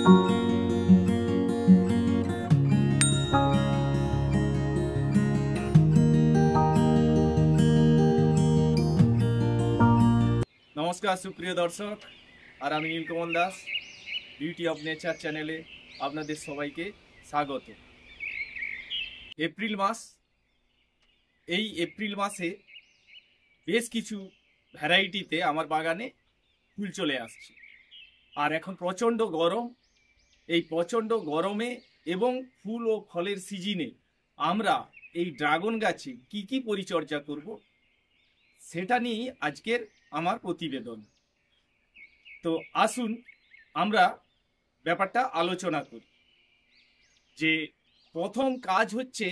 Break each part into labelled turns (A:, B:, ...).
A: नमस्कार सुप्रिय दर्शक और आमी नीलकमल दास बिউটি অফ নেচার চ্যানেলে আপনাদের সবাইকে স্বাগত। এপ্রিল মাস, এই এপ্রিল মাসে বেশ কিছু ভ্যারাইটিতে আমার বাগানে ফুল চলে আসছে। আর এখন প্রচণ্ড গরম, এই প্রচণ্ড গরমে এবং ফুল ও ফলের সিজনে আমরা এই ড্রাগন গাছে কি কি পরিচর্যা করব সেটা নিয়েই আজকের আমার প্রতিবেদন। তো আসুন আমরা ব্যাপারটা আলোচনা করি। যে প্রথম কাজ হচ্ছে,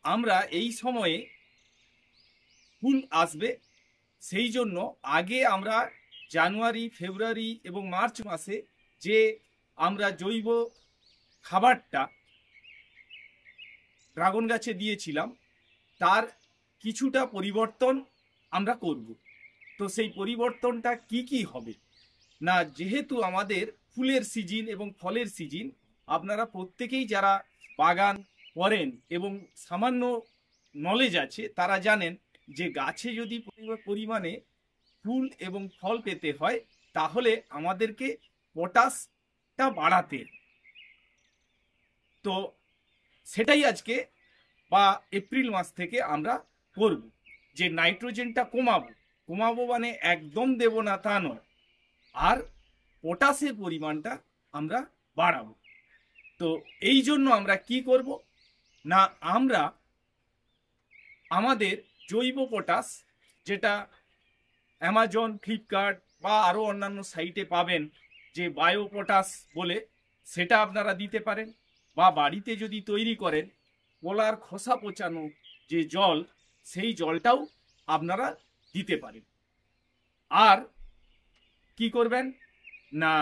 A: আমরা এই সময়ে ফুল আসবে, সেই জন্য আগে আমরা জানুয়ারি, ফেব্রুয়ারি এবং মার্চ মাসে যে আমরা জৈব খাবারটা ড্রাগন গাছে দিয়েছিলাম তার কিছুটা পরিবর্তন আমরা করব। তো সেই পরিবর্তনটা কি কি হবে না, যেহেতু আমাদের ফুলের সিজন এবং ফলের সিজন, আপনারা প্রত্যেকেই যারা বাগান করেন এবং সামান্য নলেজ আছে তারা জানেন যে গাছে যদি পরিমাণে ফুল এবং ফল পেতে হয় তাহলে আমাদেরকে পটাশটা বাড়াতে। তো সেটাই আজকে বা এপ্রিল মাস থেকে আমরা করব, যে নাইট্রোজেনটা কমাবো মানে একদম দেব না তা নয়, আর পটাশের পরিমাণটা আমরা বাড়াবো। তো এই জন্য আমরা কি করব না, আমরা আমাদের জৈব পটাশ, যেটা অ্যামাজন, ফ্লিপকার্ট বা আরও অন্যান্য সাইটে পাবেন যে বায়ো পটাশ বলে, সেটা আপনারা দিতে পারেন। বা বাড়িতে যদি তৈরি করেন কলার খোসা পচানো যে জল, সেই জলটাও আপনারা দিতে পারেন। আর কি করবেন না,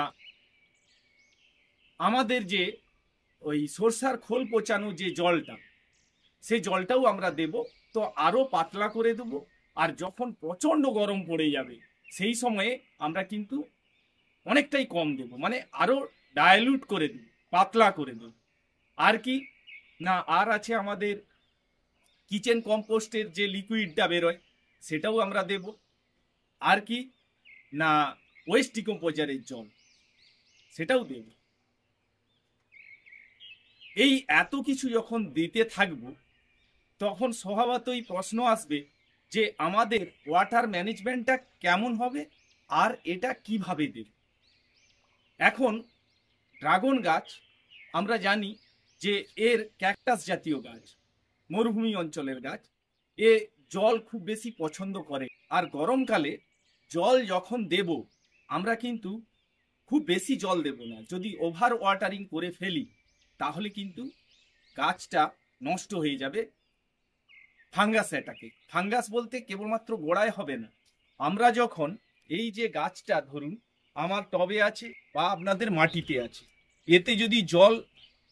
A: আমাদের যে ওই সরষার খোল পচানো যে জলটা, সেই জলটাও আমরা দেব। তো আরও পাতলা করে দেব। আর যখন প্রচণ্ড গরম পড়ে যাবে সেই সময়ে আমরা কিন্তু অনেকটাই কম দেব, মানে আরও ডাইলিউট করে দেব, পাতলা করে দেব। আর কি না, আর আছে আমাদের কিচেন কম্পোস্টের যে লিকুইডটা বেরোয় সেটাও আমরা দেব। আর কি না, ওয়েস্ট ডিকম্পোজারের জল সেটাও দেব। এই এত কিছু যখন দিতে থাকব তখন স্বভাবতই প্রশ্ন আসবে যে আমাদের ওয়াটার ম্যানেজমেন্টটা কেমন হবে আর এটা কিভাবে দেব। এখন ড্রাগন গাছ আমরা জানি যে এর ক্যাকটাস জাতীয় গাছ, মরুভূমি অঞ্চলের গাছ, এ জল খুব বেশি পছন্দ করে। আর গরমকালে জল যখন দেব আমরা কিন্তু খুব বেশি জল দেব না। যদি ওভার ওয়াটারিং করে ফেলি তাহলে কিন্তু গাছটা নষ্ট হয়ে যাবে ফাঙ্গাস অ্যাটাকে। ফাঙ্গাস বলতে কেবলমাত্র গোড়ায় হবে না, আমরা যখন এই যে গাছটা ধরুন আমার টবে আছে বা আপনাদের মাটিতে আছে, এতে যদি জল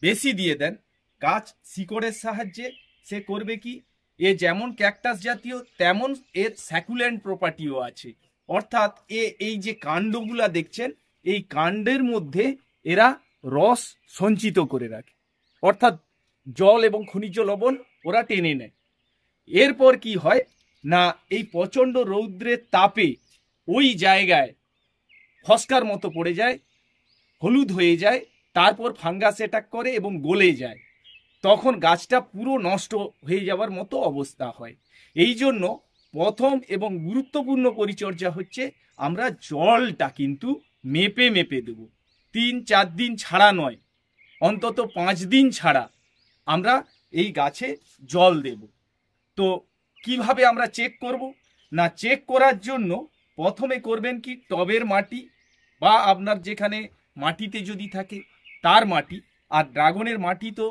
A: বেশি দিয়ে দেন, গাছ শিকড়ের সাহায্যে সে করবে কি, এ যেমন ক্যাকটাস জাতীয় তেমন এর স্যাকুল্যান্ট প্রপার্টিও আছে। অর্থাৎ এই যে কাণ্ডগুলা দেখছেন, এই কাণ্ডের মধ্যে এরা রস সঞ্চিত করে রাখে, অর্থাৎ জল এবং খনিজ লবণ ওরা টেনে নেয়। এরপর কি হয় না, এই প্রচণ্ড রৌদ্রের তাপে ওই জায়গায় ফস্কার মতো পড়ে যায়, হলুদ হয়ে যায়, তারপর ফাঙ্গাস অ্যাটাক করে এবং গলে যায়, তখন গাছটা পুরো নষ্ট হয়ে যাওয়ার মতো অবস্থা হয়। এই জন্য প্রথম এবং গুরুত্বপূর্ণ পরিচর্যা হচ্ছে আমরা জলটা কিন্তু মেপে মেপে দেব। 3-4 দিন ছাড়া নয়, অন্তত 5 দিন ছাড়া আমরা এই গাছে জল দেব। তো কিভাবে আমরা চেক করব না, চেক করার জন্য প্রথমে করবেন কি, টবের মাটি বা আপনার যেখানে মাটিতে যদি থাকে তার মাটি, আর ড্রাগনের মাটি তো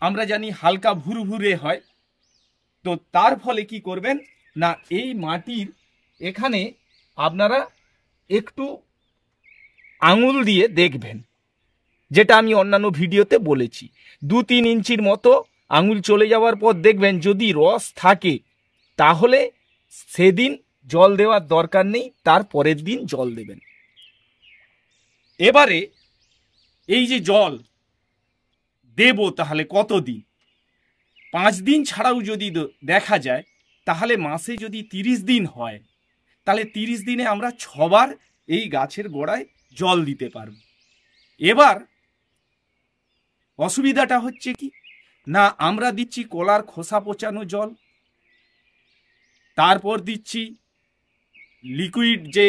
A: আমরা জানি হালকা ভুরভুরে হয়। তো তার ফলে কি করবেন না, এই মাটির এখানে আপনারা একটু আঙুল দিয়ে দেখবেন, যেটা আমি অন্যান্য ভিডিওতে বলেছি, 2-3 ইঞ্চির মতো আঙুল চলে যাওয়ার পর দেখবেন যদি রস থাকে তাহলে সেদিন জল দেওয়ার দরকার নেই, তার পরের দিন জল দেবেন। এবারে এই যে জল দেব তাহলে কতদিন? 5 দিন ছাড়াও যদি দেখা যায়, তাহলে মাসে যদি 30 দিন হয়, তাহলে 30 দিনে আমরা 6বার এই গাছের গোড়ায় জল দিতে পারব। এবার অসুবিধাটা হচ্ছে কি না, আমরা দিচ্ছি কলার খোসা পচানো জল, তারপর দিচ্ছি লিকুইড যে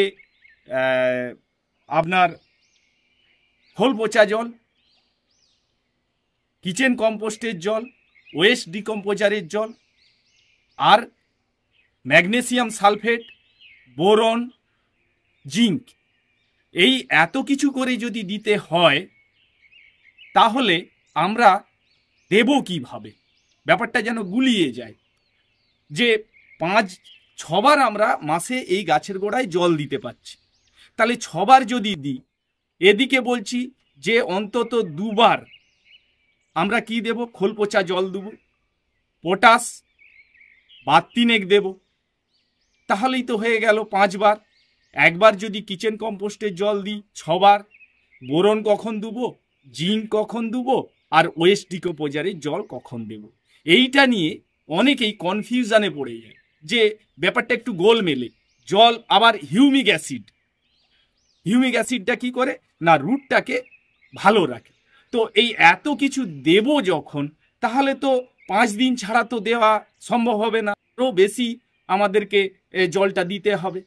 A: আপনার খোল পচা জল, কিচেন কম্পোস্টের জল, ওয়েস্ট ডিকম্পোজারের জল, আর ম্যাগনেসিয়াম সালফেট, বোরন, জিঙ্ক, এই এত কিছু করে যদি দিতে হয়, তাহলে আমরা দেব কিভাবে? ব্যাপারটা যেন গুলিয়ে যায় যে 5-6বার আমরা মাসে এই গাছের গোড়ায় জল দিতে পারছি, তাহলে 6বার যদি দিই, এদিকে বলছি যে অন্তত 2বার আমরা কি দেব? খোল পচা জল দেব, পটাশ 3 দেব, তাহলেই তো হয়ে গেল 5বার। একবার যদি কিচেন কম্পোস্টের জল দিই 6বার, বোরন কখন দেবো, জিঙ্ক কখন দেবো, আর ওয়েস্ট ডিকম্পোজারের জল কখন দেব? এইটা নিয়ে অনেকেই কনফিউশনে পড়ে যায় যে ব্যাপারটা একটু গোলমেলে। জল আবার হিউমিক অ্যাসিডটা কি করে না, রুটটাকে ভালো রাখে। তো এই এত কিছু দেব যখন, তাহলে তো 5 দিন ছাড়া তো দেওয়া সম্ভব হবে না, আরও বেশি আমাদেরকে জলটা দিতে হবে।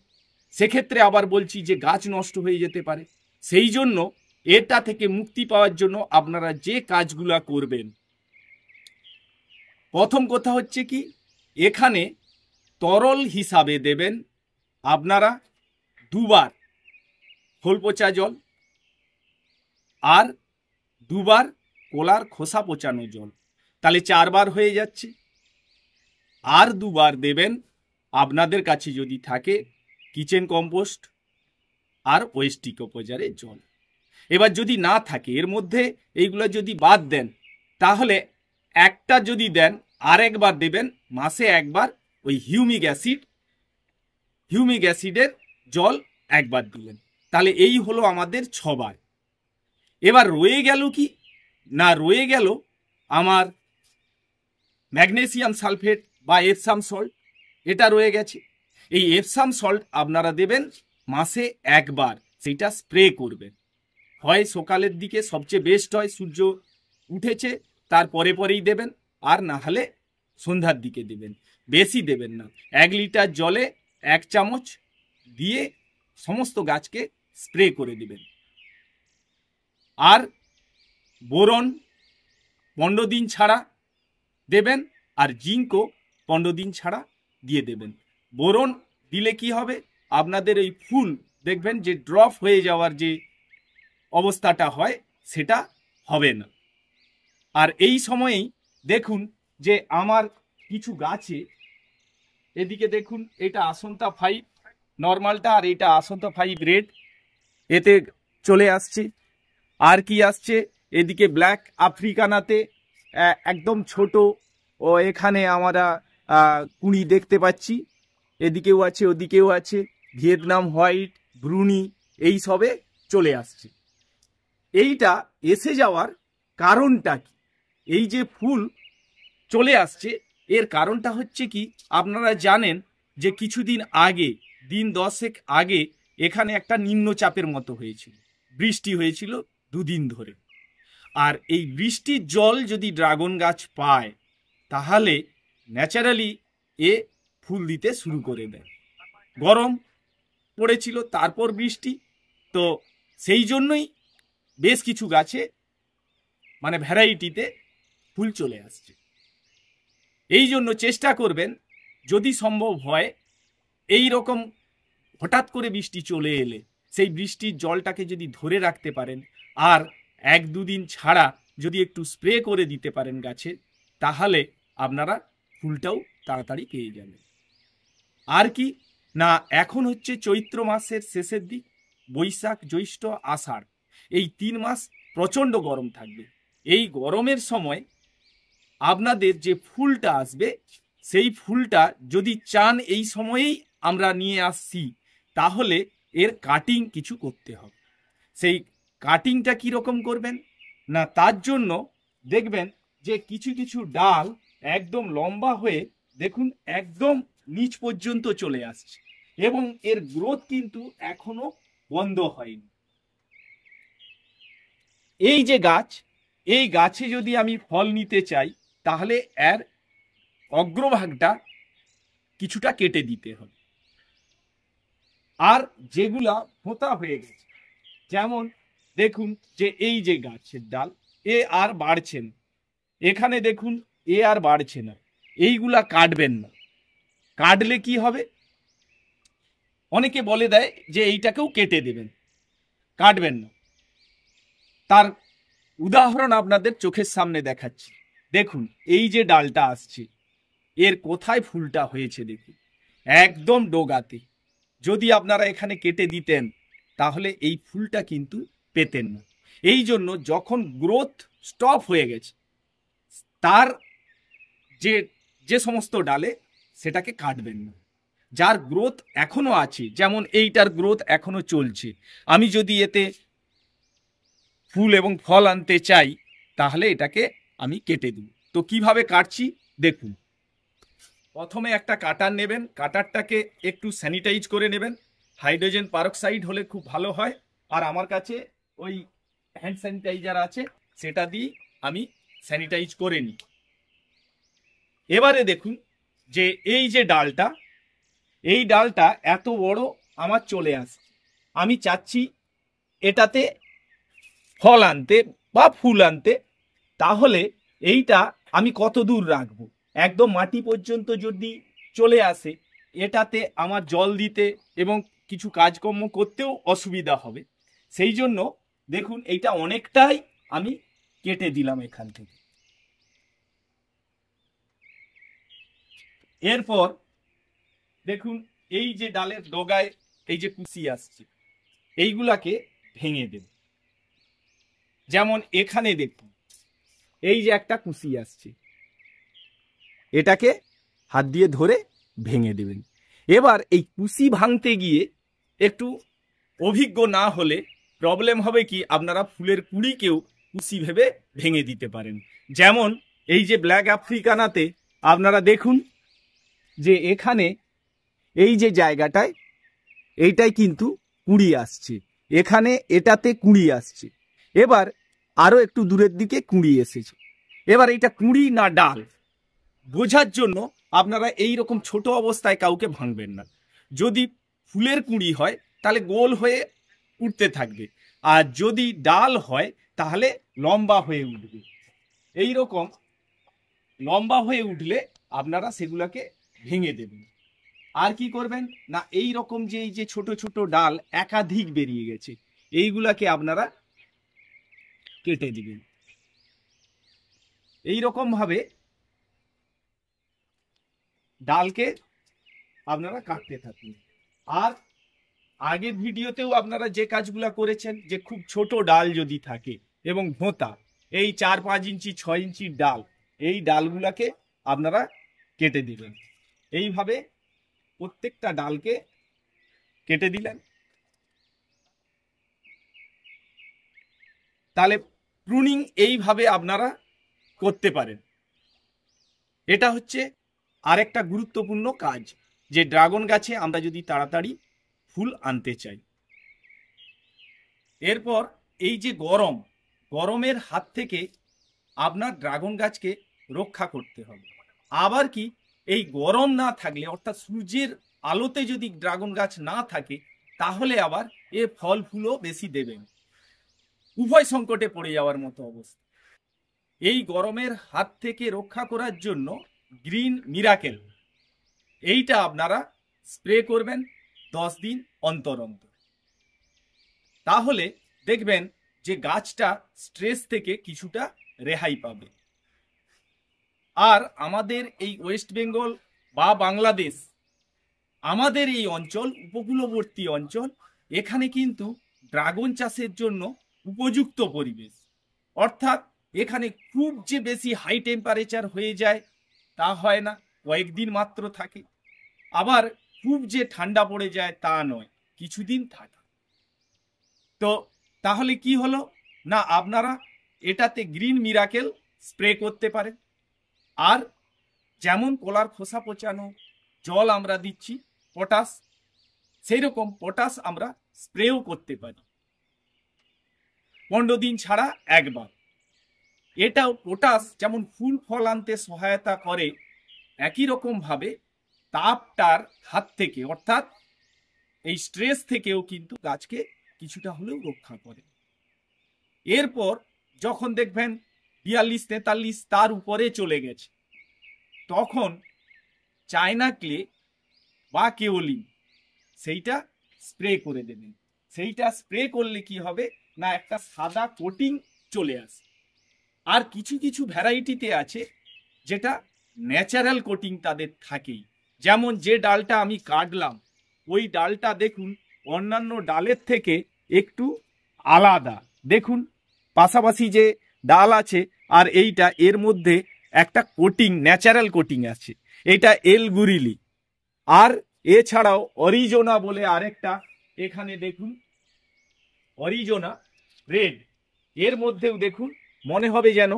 A: সেক্ষেত্রে আবার বলছি যে গাছ নষ্ট হয়ে যেতে পারে। সেই জন্য এটা থেকে মুক্তি পাওয়ার জন্য আপনারা যে কাজগুলা করবেন, প্রথম কথা হচ্ছে কি, এখানে তরল হিসাবে দেবেন আপনারা 2বার খোল পচা জল, আর 2বার কলার খোসা পচানো জল, তাহলে 4বার হয়ে যাচ্ছে। আর 2বার দেবেন আপনাদের কাছে যদি থাকে কিচেন কম্পোস্ট আর ওয়েস্ট ডিকম্পোজারের জল। এবার যদি না থাকে, এর মধ্যে এইগুলো যদি বাদ দেন, তাহলে একটা যদি দেন, আর একবার দেবেন মাসে একবার ওই হিউমিক অ্যাসিডের জল একবার দিলেন, তাহলে এই হলো আমাদের 6বার। এবার রয়ে গেল কি না, রয়ে গেল আমার ম্যাগনেসিয়াম সালফেট বা এপসাম সল্ট, এটা রয়ে গেছে। এই এপসাম সল্ট আপনারা দেবেন মাসে একবার, সেটা স্প্রে করবেন। হয় সকালের দিকে সবচেয়ে বেস্ট হয়, সূর্য উঠেছে তার পরে পরেই দেবেন, আর না হলে সন্ধ্যার দিকে দেবেন। বেশি দেবেন না, 1 লিটার জলে 1 চামচ দিয়ে সমস্ত গাছকে স্প্রে করে দিবেন। আর বোরন 15 দিন ছাড়া দেবেন, আর জিঙ্কও 15 দিন ছাড়া দিয়ে দেবেন। বোরন দিলে কি হবে, আপনাদের এই ফুল দেখবেন যে ড্রপ হয়ে যাওয়ার যে অবস্থাটা হয়, সেটা হবে না। আর এই সময়েই দেখুন যে আমার কিছু গাছে, এদিকে দেখুন, এটা আসন্তা 5 নর্মালটা, আর এটা আসন্তা 5 রেড, এতে চলে আসছে। আর কি আসছে, এদিকে ব্ল্যাক আফ্রিকানাতে একদম ছোট, ও এখানে আমরা কুঁড়ি দেখতে পাচ্ছি, এদিকেও আছে ওদিকেও আছে, ভিয়েতনাম হোয়াইট, ব্রুনি, এই সবে চলে আসছে। এইটা এসে যাওয়ার কারণটা কি? এই যে ফুল চলে আসছে, এর কারণটা হচ্ছে কি, আপনারা জানেন যে কিছুদিন আগে, দিন 10 আগে, এখানে একটা নিম্নচাপের মতো হয়েছিল, বৃষ্টি হয়েছিল 2 দিন ধরে। আর এই বৃষ্টির জল যদি ড্রাগন গাছ পায়, তাহলে ন্যাচারালি এ ফুল দিতে শুরু করে দেয়। গরম পড়েছিল, তারপর বৃষ্টি, তো সেই জন্যই বেশ কিছু গাছে মানে ভ্যারাইটিতে ফুল চলে আসছে। এই জন্য চেষ্টা করবেন, যদি সম্ভব হয়, এই রকম হঠাৎ করে বৃষ্টি চলে এলে সেই বৃষ্টির জলটাকে যদি ধরে রাখতে পারেন, আর 1-2 দিন ছাড়া যদি একটু স্প্রে করে দিতে পারেন গাছে, তাহলে আপনারা ফুলটাও তাড়াতাড়ি পেয়ে যাবেন। আর কি না, এখন হচ্ছে চৈত্র মাসের শেষের দিক, বৈশাখ, জ্যৈষ্ঠ, আষাঢ়, এই 3 মাস প্রচণ্ড গরম থাকবে। এই গরমের সময় আপনাদের যে ফুলটা আসবে, সেই ফুলটা যদি চান এই সময়েই আমরা নিয়ে আসছি, তাহলে এর কাটিং কিছু করতে হবে। সেই কাটিংটা কীরকম করবেন না তার জন্য দেখবেন যে কিছু কিছু ডাল একদম লম্বা হয়ে দেখুন একদম নিচ পর্যন্ত চলে আসছে এবং এর গ্রোথ কিন্তু এখনো বন্ধ হয়নি। এই যে গাছ, এই গাছে যদি আমি ফল নিতে চাই তাহলে এর অগ্রভাগটা কিছুটা কেটে দিতে হবে। আর যেগুলা ভোঁতা হয়ে গেছে, যেমন দেখুন যে এই যে গাছের ডাল এ আর বাড়ছে না, এখানে দেখুন এ আর বাড়ছে না, এইগুলা কাটবেন না। কাটলে কি হবে, অনেকে বলে দেয় যে এইটাকেও কেটে দেবেন, কাটবেন না। তার উদাহরণ আপনাদের চোখের সামনে দেখাচ্ছি। দেখুন এই যে ডালটা আসছে, এর কোথায় ফুলটা হয়েছে দেখুন, একদম ডোগাতে। যদি আপনারা এখানে কেটে দিতেন তাহলে এই ফুলটা কিন্তু পেতেন না। এই জন্য যখন গ্রোথ স্টপ হয়ে গেছে তার যে যে সমস্ত ডালে সেটাকে কাটবেন না। যার গ্রোথ এখনো আছে, যেমন এইটার গ্রোথ এখনো চলছে, আমি যদি এতে ফুল এবং ফল আনতে চাই তাহলে এটাকে আমি কেটে দিই। তো কিভাবে কাটছি দেখুন। প্রথমে একটা কাটার নেবেন, কাটারটাকে একটু স্যানিটাইজ করে নেবেন, হাইড্রোজেন পারক্সাইড হলে খুব ভালো হয়। আর আমার কাছে ওই হ্যান্ড স্যানিটাইজার আছে, সেটা দিয়ে আমি স্যানিটাইজ করে নিই। এবারে দেখুন যে এই যে ডালটা, এই ডালটা এত বড় আমার চলে আসছে, আমি চাচ্ছি এটাতে ফল আনতে বা ফুল আনতে। তাহলে এইটা আমি কত দূর রাখবো, একদম মাটি পর্যন্ত যদি চলে আসে এটাতে আমার জল দিতে এবং কিছু কাজকর্ম করতেও অসুবিধা হবে। সেই জন্য দেখুন এইটা অনেকটাই আমি কেটে দিলাম এখান থেকে। এরপর দেখুন এই যে ডালের ডগায় এই যে কুশি আসছে, এইগুলাকে ভেঙে দেব। যেমন এখানে দেখুন এই যে একটা কুশি আসছে, এটাকে হাত দিয়ে ধরে ভেঙে দেবেন। এবার এই কুশি ভাঙতে গিয়ে একটু অভিজ্ঞ না হলে প্রবলেম হবে কি, আপনারা ফুলের কুড়িকেও কুশি ভেবে ভেঙে দিতে পারেন। যেমন এই যে ব্ল্যাক আফ্রিকানাতে আপনারা দেখুন যে এখানে এই যে জায়গাটায় এইটাই কিন্তু কুড়ি আসছে, এখানে এটাতে কুড়ি আসছে, এবার আরো একটু দূরের দিকে কুড়ি এসেছে। এবার এটা কুড়ি না ডাল বোঝার জন্য আপনারা এই রকম ছোট অবস্থায় কাউকে ভাঙবেন না। যদি ফুলের কুঁড়ি হয় তাহলে গোল হয়ে উঠতে থাকবে, আর যদি ডাল হয় তাহলে লম্বা হয়ে উঠবে। এই রকম লম্বা হয়ে উঠলে আপনারা সেগুলোকে ভেঙে দেবেন। আর কি করবেন না, এই রকম যে এই যে ছোট ছোট ডাল একাধিক বেরিয়ে গেছে, এইগুলাকে আপনারা কেটে দিবেন। এই রকম ভাবে ডালকে আপনারা কাটতে থাকুন। আর আগের ভিডিওতেও আপনারা যে কাজগুলা করেছেন, যে খুব ছোট ডাল যদি থাকে এবং ভোঁতা, এই 4-5 ইঞ্চি 6 ইঞ্চির ডাল, এই ডালগুলাকে আপনারা কেটে দিবেন। এইভাবে প্রত্যেকটা ডালকে কেটে দিলেন, তাহলে প্রুনিং এইভাবে আপনারা করতে পারেন। এটা হচ্ছে আরেকটা গুরুত্বপূর্ণ কাজ, যে ড্রাগন গাছে আমরা যদি তাড়াতাড়ি ফুল আনতে চাই। এরপর এই যে গরমের হাত থেকে আপনার ড্রাগন গাছকে রক্ষা করতে হবে। আবার কি, এই গরম না থাকলে অর্থাৎ সূর্যের আলোতে যদি ড্রাগন গাছ না থাকে তাহলে আবার এ ফল ফুলও বেশি দেবে না, উভয় সংকটে পড়ে যাওয়ার মতো অবস্থা। এই গরমের হাত থেকে রক্ষা করার জন্য গ্রিন মিরাকেল এইটা আপনারা স্প্রে করবেন 10 দিন অন্তর অন্তর। তাহলে দেখবেন যে গাছটা স্ট্রেস থেকে কিছুটা রেহাই পাবে। আর আমাদের এই ওয়েস্ট বেঙ্গল বা বাংলাদেশ, আমাদের এই অঞ্চল উপকূলবর্তী অঞ্চল, এখানে কিন্তু ড্রাগন চাষের জন্য উপযুক্ত পরিবেশ। অর্থাৎ এখানে খুব যে বেশি হাই টেম্পারেচার হয়ে যায় তা হয় না, কয়েকদিন মাত্র থাকে। আবার খুব যে ঠান্ডা পড়ে যায় তা নয়, কিছুদিন থাকে। তো তাহলে কি হলো না, আপনারা এটাতে গ্রিন মিরাকেল স্প্রে করতে পারেন। আর যেমন কলার খোসা পচানো জল আমরা দিচ্ছি পটাশ, সেই রকম পটাশ আমরা স্প্রেও করতে পারি 15 দিন ছাড়া একবার। এটাও পটাশ যেমন ফুল ফল আনতে সহায়তা করে, একই রকম ভাবে তাপটার হাত থেকে অর্থাৎ এই স্ট্রেস থেকেও কিন্তু গাছকে কিছুটা হলেও রক্ষা করে। এরপর যখন দেখবেন 42-43 তার উপরে চলে গেছে, তখন চায়না ক্লে বা কেওলিন সেইটা স্প্রে করে দেবেন। সেইটা স্প্রে করলে কি হবে না, একটা সাদা কোটিং চলে আসে। আর কিছু কিছু ভ্যারাইটিতে আছে যেটা ন্যাচারাল কোটিং তাদের থাকেই, যেমন যে ডালটা আমি কাটলাম ওই ডালটা দেখুন অন্যান্য ডালের থেকে একটু আলাদা। দেখুন পাশাপাশি যে ডাল আছে আর এইটা, এর মধ্যে একটা কোটিং ন্যাচারাল কোটিং আছে, এটা এল গুরিলি। আর এছাড়াও অরিজোনা বলে আরেকটা, এখানে দেখুন অরিজোনা রেড, এর মধ্যেও দেখুন মনে হবে যেন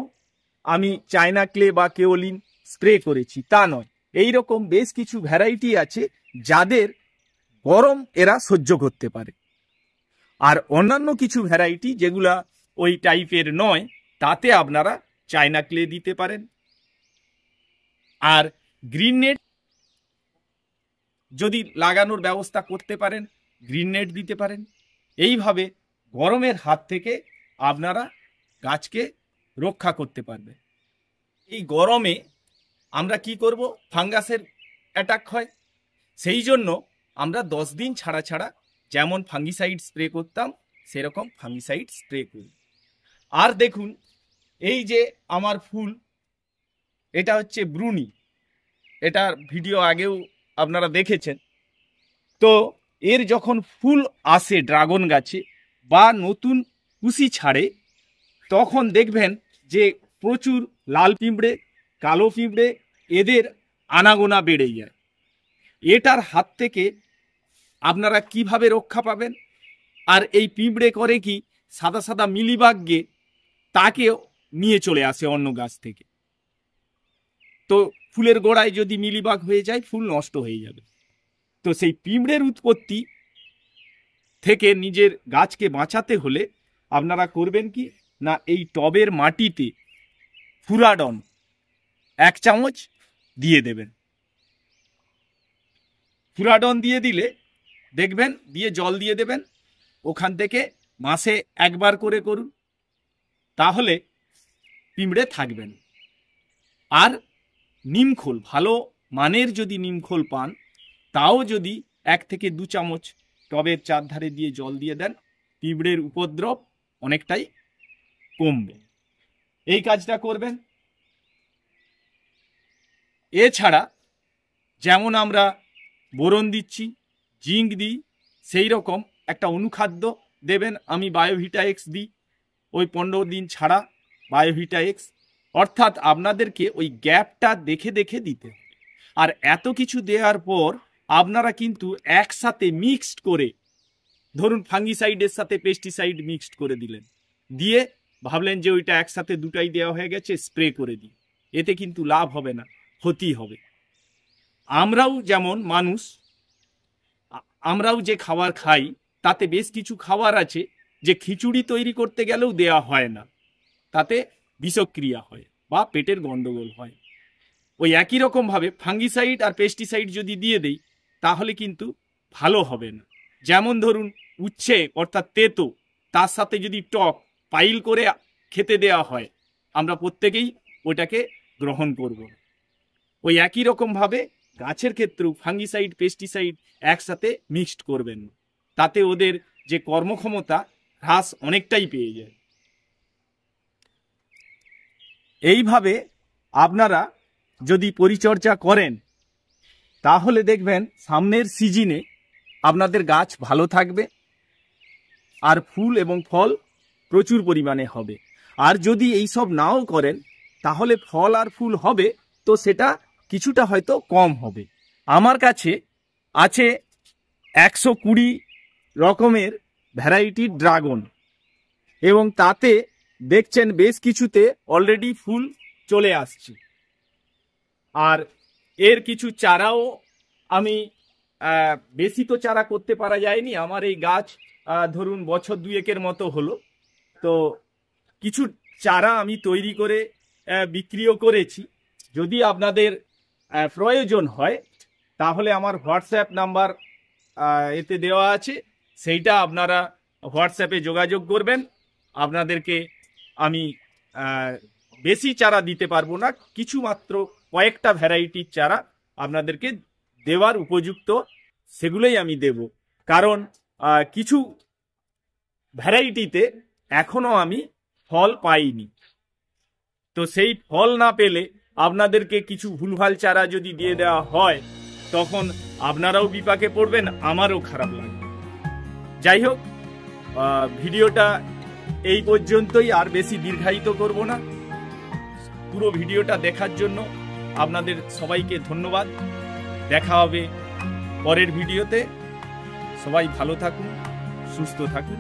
A: আমি চায়না ক্লে বা কেওলিন স্প্রে করেছি, তা নয়। এই রকম বেশ কিছু ভ্যারাইটি আছে যাদের গরম এরা সহ্য করতে পারে। আর অন্যান্য কিছু ভ্যারাইটি যেগুলা ওই টাইপের নয়, তাতে আপনারা চায়না ক্লে দিতে পারেন। আর গ্রিন নেট যদি লাগানোর ব্যবস্থা করতে পারেন, গ্রিন নেট দিতে পারেন। এইভাবে গরমের হাত থেকে আপনারা গাছকে রক্ষা করতে পারবে। এই গরমে আমরা কি করব, ফাঙ্গাসের অ্যাটাক হয়, সেই জন্য আমরা 10 দিন ছাড়া ছাড়া যেমন ফাঙ্গিসাইড স্প্রে করতাম সেরকম ফাঙ্গিসাইড স্প্রে করি। আর দেখুন এই যে আমার ফুল, এটা হচ্ছে ব্রুনি, এটার ভিডিও আগেও আপনারা দেখেছেন। তো এর যখন ফুল আসে ড্রাগন গাছে বা নতুন কুশি ছাড়ে, তখন দেখবেন যে প্রচুর লাল পিঁপড়ে, কালো পিঁপড়ে, এদের আনাগোনা বেড়ে যায়। এটার হাত থেকে আপনারা কিভাবে রক্ষা পাবেন? আর এই পিঁপড়ে করে কি, সাদা সাদা মিলিবাগকে তাকে নিয়ে চলে আসে অন্য গাছ থেকে। তো ফুলের গোড়ায় যদি মিলিবাগ হয়ে যায়, ফুল নষ্ট হয়ে যাবে। তো সেই পিঁপড়ের উৎপত্তি থেকে নিজের গাছকে বাঁচাতে হলে আপনারা করবেন কি না, এই টবের মাটিতে ফুরাডন 1 চামচ দিয়ে দেবেন। ফুরাডন দিয়ে দিলে দেখবেন, দিয়ে জল দিয়ে দেবেন, ওখান থেকে মাসে একবার করে করুন, তাহলে পিঁপড়ে থাকবেন। আর নিমখোল, ভালো মানের যদি নিমখোল পান, তাও যদি 1 থেকে 2 চামচ টবের চারধারে দিয়ে জল দিয়ে দেন, পিঁপড়ের উপদ্রব অনেকটাই কমবে। এই কাজটা করবেন। এছাড়া যেমন আমরা বোরন দিচ্ছি, জিঙ্ক দিই, সেই রকম একটা অনুখাদ্য দেবেন। আমি বায়োভিটা এক্স দিই, ওই 15 দিন ছাড়া বায়োভিটা এক্স। অর্থাৎ আপনাদেরকে ওই গ্যাপটা দেখে দেখে দিতে হবে। আর এত কিছু দেওয়ার পর আপনারা কিন্তু একসাথে মিক্সড করে, ধরুন ফাঙ্গিসাইডের সাথে পেস্টিসাইড মিক্সড করে দিলেন, দিয়ে ভাবলেন যে ওইটা একসাথে দুটাই দেওয়া হয়ে গেছে, স্প্রে করে দিই, এতে কিন্তু লাভ হবে না, ক্ষতি হবে। আমরাও যেমন মানুষ, আমরাও যে খাবার খাই, তাতে বেশ কিছু খাবার আছে যে খিচুড়ি তৈরি করতে গেলেও দেওয়া হয় না, তাতে বিষক্রিয়া হয় বা পেটের গন্ডগোল হয়। ওই একই রকমভাবে ফাঙ্গিসাইড আর পেস্টিসাইড যদি দিয়ে দেই, তাহলে কিন্তু ভালো হবে না। যেমন ধরুন উচ্ছে অর্থাৎ তেতো, তার সাথে যদি টক পাইল করে খেতে দেওয়া হয়, আমরা প্রত্যেকেই ওটাকে গ্রহণ করব। ওই একই রকমভাবে গাছের ক্ষেত্রেও ফাঙ্গিসাইড পেস্টিসাইড একসাথে মিক্সড করবেন, তাতে ওদের যে কর্মক্ষমতা হ্রাস অনেকটাই পেয়ে যায়। এইভাবে আপনারা যদি পরিচর্যা করেন, তাহলে দেখবেন সামনের সিজনে আপনাদের গাছ ভালো থাকবে আর ফুল এবং ফল প্রচুর পরিমাণে হবে। আর যদি এই সব নাও করেন, তাহলে ফল আর ফুল হবে, তো সেটা কিছুটা হয়তো কম হবে। আমার কাছে আছে 120 রকমের ভ্যারাইটির ড্রাগন, এবং তাতে দেখছেন বেশ কিছুতে অলরেডি ফুল চলে আসছে। আর এর কিছু চারাও আমি বেশি তো চারা করতে পারা যায়নি, আমার এই গাছ ধরুন বছর দুয়েকের মতো হলো, তো কিছু চারা আমি তৈরি করে বিক্রিও করেছি। যদি আপনাদের প্রয়োজন হয় তাহলে আমার হোয়াটসঅ্যাপ নাম্বার এতে দেওয়া আছে, সেইটা আপনারা হোয়াটসঅ্যাপে যোগাযোগ করবেন। আপনাদেরকে আমি বেশি চারা দিতে পারবো না, কিছু মাত্র কয়েকটা ভ্যারাইটির চারা আপনাদেরকে দেওয়ার উপযুক্ত সেগুলোই আমি দেব। কারণ কিছু ভ্যারাইটিতে এখনো আমি ফল পাইনি, তো সেই ফল না পেলে আপনাদেরকে কিছু ভুলভাল চারা যদি দিয়ে দেওয়া হয় তখন আপনারাও বিপাকে পড়বেন, আমারও খারাপ লাগবে। যাই হোক, ভিডিওটা এই পর্যন্তই, আর বেশি দীর্ঘায়িত করব না। পুরো ভিডিওটা দেখার জন্য আপনাদের সবাইকে ধন্যবাদ। দেখা হবে পরের ভিডিওতে। সবাই ভালো থাকুন, সুস্থ থাকুন।